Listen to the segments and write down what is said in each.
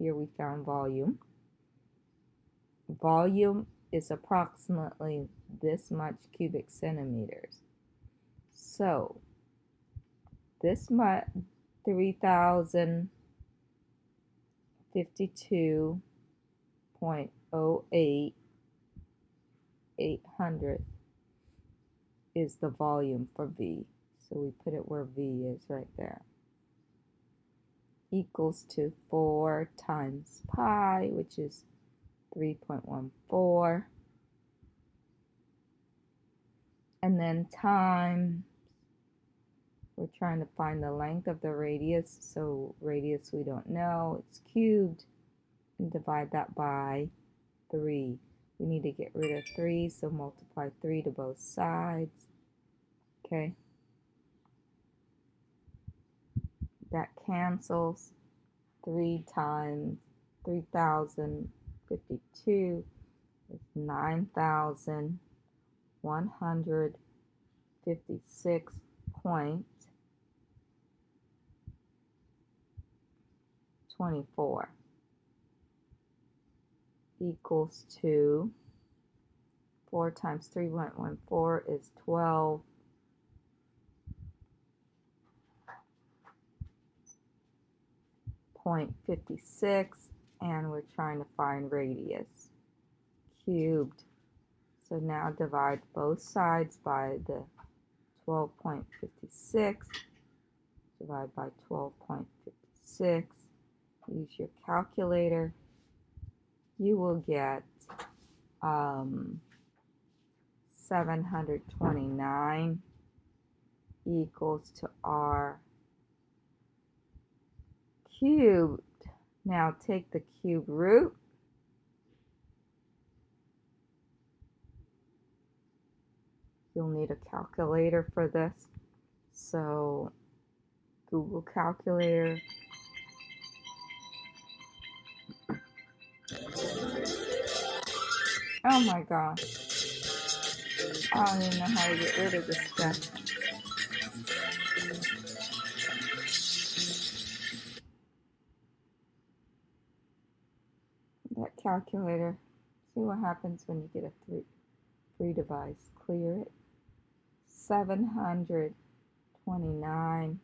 here we found volume. Volume is approximately this much cubic centimeters. So this much 3052.08 800 is the volume for V. So we put it where V is right there. Equals to 4 times pi, which is 3.14. And then times, we're trying to find the length of the radius. So radius we don't know, it's cubed. And divide that by 3. We need to get rid of 3, so multiply 3 to both sides. Okay. That cancels. 3 times 3052 is 9,156.24 equals to 4 times 3.14 is 12.56, and we're trying to find radius cubed. So now divide both sides by the 12.56. Divide by 12.56. Use your calculator. You will get 729 equals to R cubed. Now take the cube root. You'll need a calculator for this. So Google calculator. Oh my gosh. I don't even know how to get rid of this stuff. That calculator. See what happens when you get a free device. Clear it. 729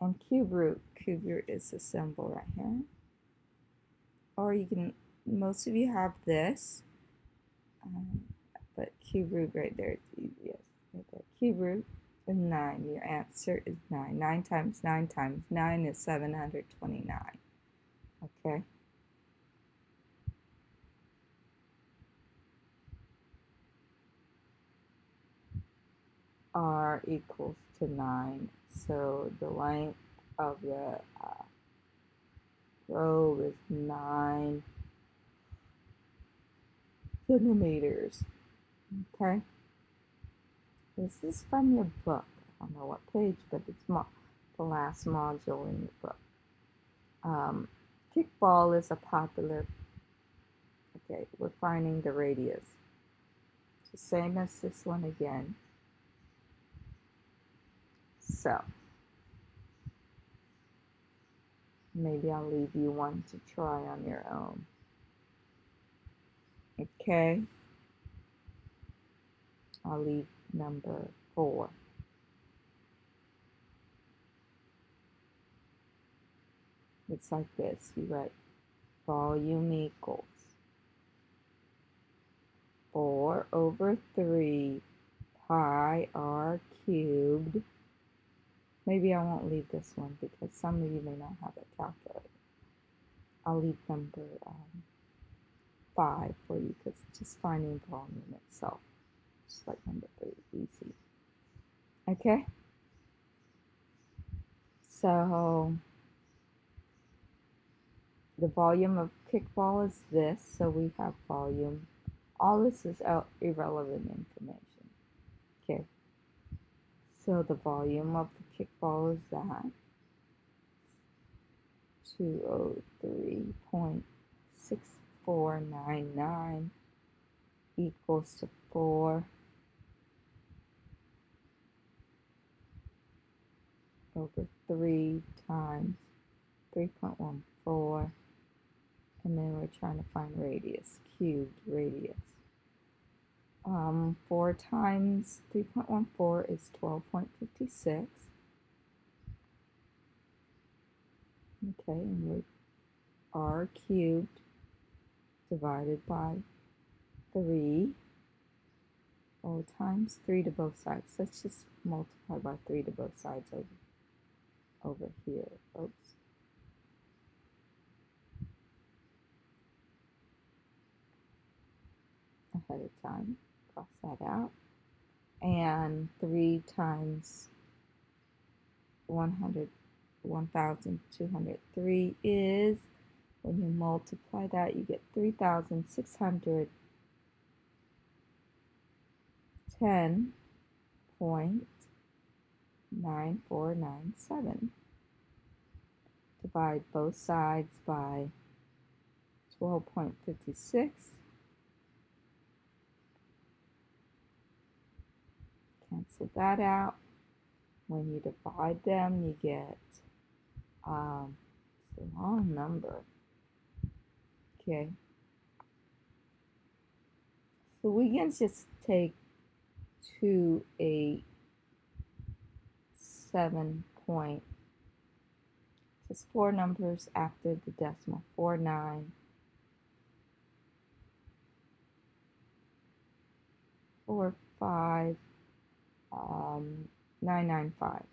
and cube root. Cube root is the symbol right here. Or you can, most of you have this, but cube root right there is easiest. Right there. Cube root is 9. Your answer is 9. 9 times 9 times 9 is 729. Okay. R equals to 9. So the length of the probe is 9 centimeters. Okay. This is from your book. I don't know what page, but it's the last module in your book. Kickball is a popular. Okay, we're finding the radius. The same as this one again. So maybe I'll leave you one to try on your own. Okay. I'll leave number 4. It's like this. You write volume equals 4 over 3 pi r cubed. Maybe I won't leave this one because some of you may not have a calculator. I'll leave number 5 for you because it's just finding volume itself. Just like number 3, easy. Okay? So the volume of kickball is this, so we have volume. All this is irrelevant information. Okay. So the volume of the kickball is that 203.6499 equals to 4 over 3 3.14, and then we're trying to find radius, cubed radius. 4 times 3.14 is 12.56. Okay, and we're r cubed divided by 3, times 3 to both sides. Let's just multiply by 3 to both sides over here. Oops. Ahead of time. Cross that out. And 3 times 1,203 is, when you multiply that, you get 3,610.9497. Divide both sides by 12.56. Cancel that out. When you divide them, you get it's the wrong number. Okay. So we can just take 287 point, just 4 numbers after the decimal, 995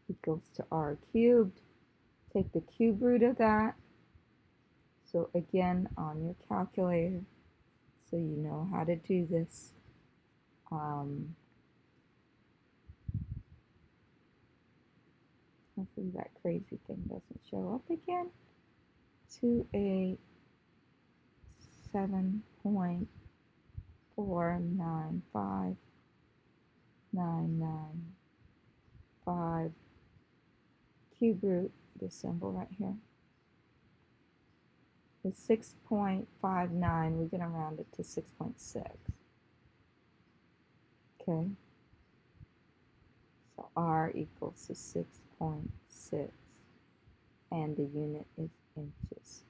equals to r cubed. Take the cube root of that. So again, on your calculator, so you know how to do this. Hopefully that crazy thing doesn't show up again. 287.495,995 cube root, this symbol right here, is 6.59. We're going to round it to 6.6. Okay. So R equals to 6.6, and the unit is inches.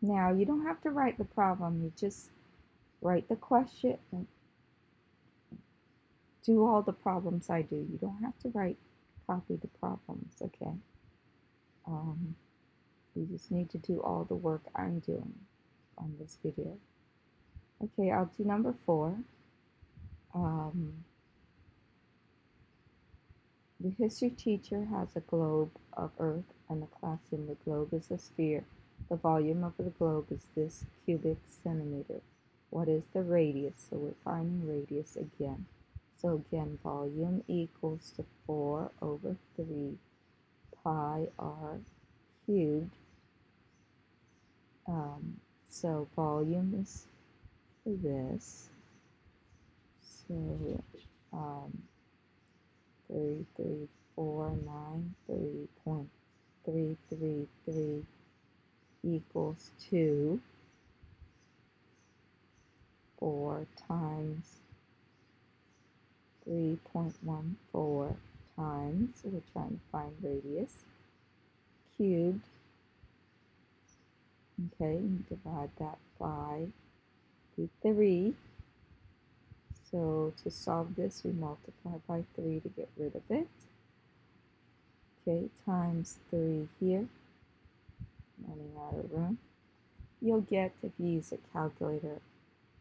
Now, you don't have to write the problem. You just write the question. Do all the problems I do. You don't have to copy the problems, okay? You just need to do all the work I'm doing on this video. Okay, I'll do number 4. The history teacher has a globe of Earth and the classroom. The globe is a sphere. The volume of the globe is this cubic centimeter. What is the radius? So we're finding radius again. So again, volume equals to 4 over 3 pi r cubed. So volume is this. So 33,493.333 equals to 4 times 3.14 times, we're trying to find radius, cubed. Okay, and divide that by 3. So to solve this, we multiply by 3 to get rid of it. Okay, times 3 here, running out of room. You'll get, if you use a calculator,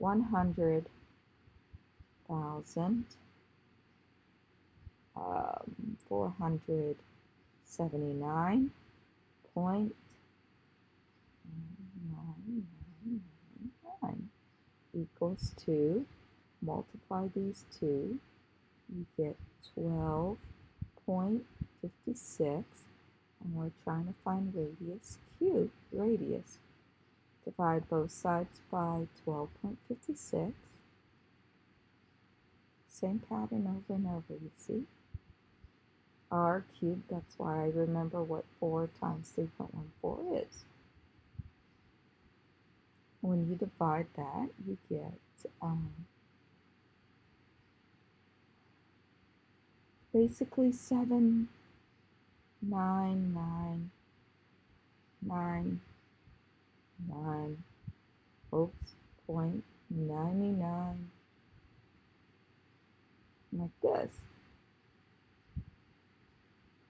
100,479.99 equals to, multiply these two, you get 12.56, and we're trying to find radius cubed, radius. Divide both sides by 12.56. Same pattern over and over, you see. R cubed, that's why I remember what 4 times 3.14 is. When you divide that, you get basically 7, 9, 9, 9, 9, oops, 0.99, like this.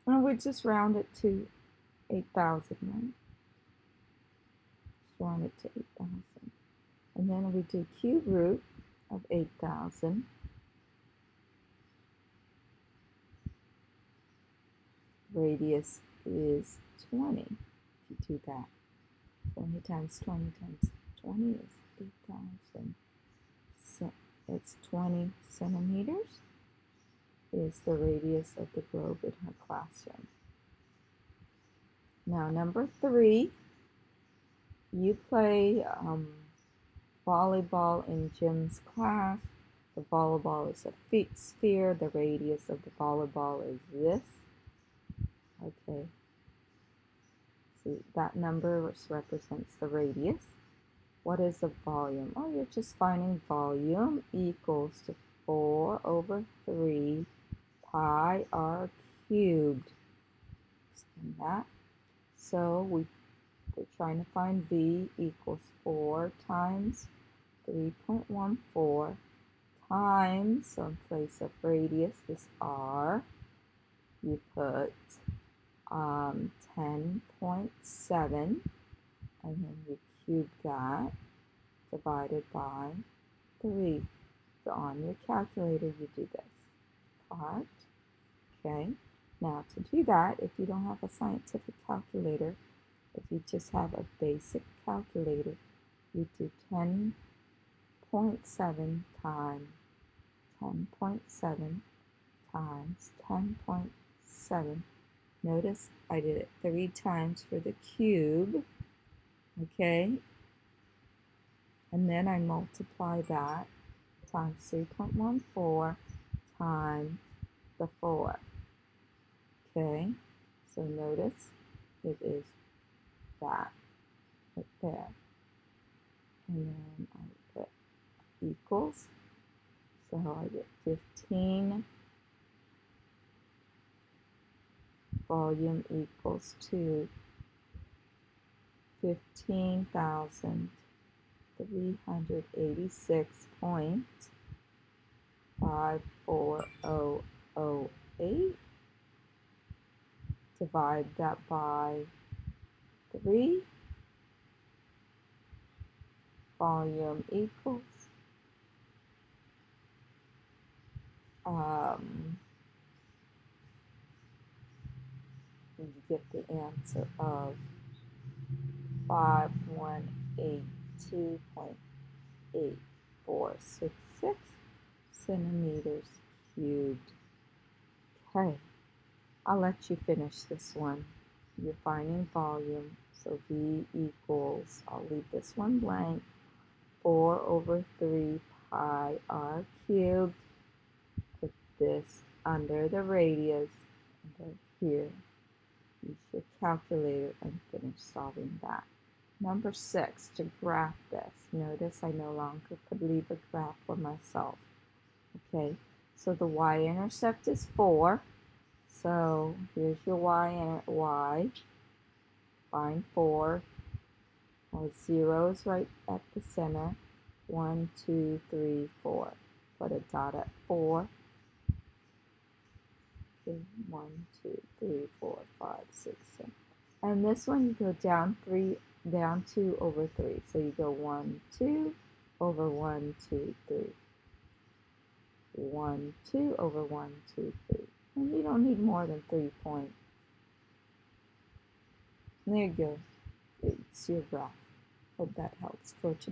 And we just round it to 8,000, right? Just round it to 8,000. And then we do cube root of 8,000. Radius is 20. If you do that, 20 times 20 times 20 is 8,000. So it's 20 centimeters is the radius of the globe in her classroom. Now, number 3, you play volleyball in Jim's class. The volleyball is a sphere. The radius of the volleyball is this. Okay. See, that number represents the radius. What is the volume? Oh, you're just finding volume equals to 4 over 3 pi r cubed. Extend that. So we're trying to find V equals 4 times 3.14 times, so in place of radius, this r, you put 10.7, and then you cube that, divided by 3. So on your calculator, you do this part. Okay, now to do that, if you don't have a scientific calculator, if you just have a basic calculator, you do 10.7 times 10.7 times 10.7. Notice I did it 3 times for the cube, okay? And then I multiply that times 3.14 times the 4, okay? So notice it is that right there. And then I put equals, so I get 15. Volume equals to 15,386.54008. Divide that by 3. Volume equals you get the answer of 5182.8466 centimeters cubed. Okay, I'll let you finish this one. You're finding volume, so V equals, I'll leave this one blank, 4 over 3 pi r cubed. Put this under the radius, under here. Use your calculator and finish solving that. Number 6, to graph this. Notice I no longer could leave a graph for myself. Okay, so the y-intercept is 4. So here's your y. Find 4. 0 is right at the center. 1, 2, 3, 4. Put a dot at 4. 1, 2, 3, 4, 5, 6, 7. And this one you go down 2 over 3. So you go 1, 2 over 1, 2, 3. 1, 2 over 1, 2, 3. And you don't need more than 3 points. There you go. It's your graph. Hope that helps for today.